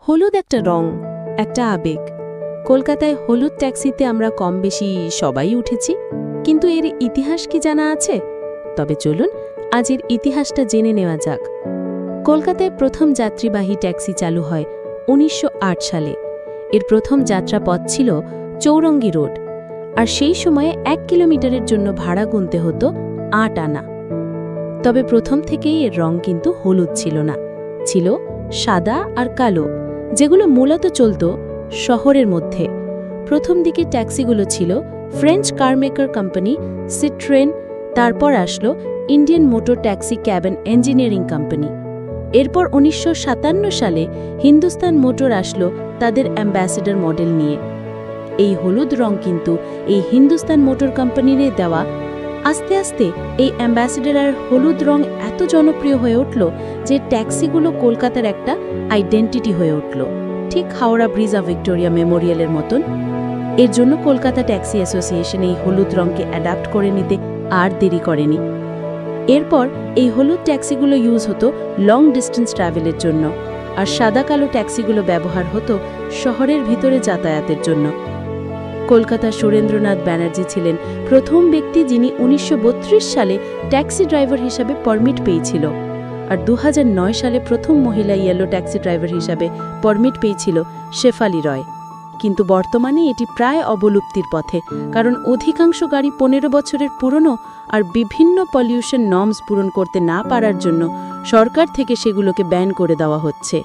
হলুদ একটা রং, একটা আবেগ। কলকাতায় হলুদ ট্যাক্সিতে আমরা কম বেশি সবাই উঠেছি, কিন্তু এর ইতিহাস কি জানা আছে? তবে চলুন আজ এর ইতিহাসটা জেনে নেওয়া যাক। কলকাতায় প্রথম যাত্রীবাহী ট্যাক্সি চালু হয় ১৯০৮ সালে। এর প্রথম যাত্রাপথ ছিল চৌরঙ্গী রোড, আর সেই সময়ে ১ কিলোমিটারের জন্য ভাড়া গুনতে হতো ৮ আনা। তবে প্রথম থেকেই এর রং কিন্তু হলুদ ছিল না, ছিল সাদা আর কালো, যেগুলো মূলত চলত শহরের মধ্যে। প্রথম দিকে ট্যাক্সিগুলো ছিল ফ্রেঞ্চ কারমেকার কোম্পানি সিট্রেন, তারপর আসলো Indian motor taxi cabin engineering company. এরপর ১৯৫৭ সালে হিন্দুস্তান মোটর আসলো তাদের অ্যাম্বাসেডর মডেল নিয়ে। এই হলুদ রং কিন্তু এই হিন্দুস্তান মোটর কোম্পানির দেওয়া। আস্তে আস্তে এই অ্যাম্বাসেডর আর হলুদ রং এত জনপ্রিয় হয়ে উঠল যে ট্যাক্সিগুলো কলকাতার একটা আইডেন্টিটি হয়ে উঠল, ঠিক হাওড়া ব্রিজ অফ ভিক্টোরিয়া মেমোরিয়ালের মতন। এর জন্য কলকাতা ট্যাক্সি অ্যাসোসিয়েশন এই হলুদ রংকে অ্যাডাপ্ট করে নিতে আর দেরি করেনি। এরপর এই হলুদ ট্যাক্সিগুলো ইউজ হতো লং ডিস্টেন্স ট্রাভেলের জন্য, আর সাদা কালো ট্যাক্সিগুলো ব্যবহার হতো শহরের ভিতরে যাতায়াতের জন্য। কলকাতার সুরেন্দ্রনাথ ব্যানার্জি ছিলেন প্রথম ব্যক্তি যিনি ১৯৩২ সালে ট্যাক্সি ড্রাইভার হিসাবে পারমিট পেয়েছিল, আর ২০০৯ সালে প্রথম মহিলা ইয়েলো ট্যাক্সি ড্রাইভার হিসাবে পারমিট পেয়েছিল শেফালি রয়। কিন্তু বর্তমানে এটি প্রায় অবলুপ্তির পথে, কারণ অধিকাংশ গাড়ি ১৫ বছরের পুরনো আর বিভিন্ন পলিউশন নর্মস পূরণ করতে না পারার জন্য সরকার থেকে সেগুলোকে ব্যান করে দেওয়া হচ্ছে।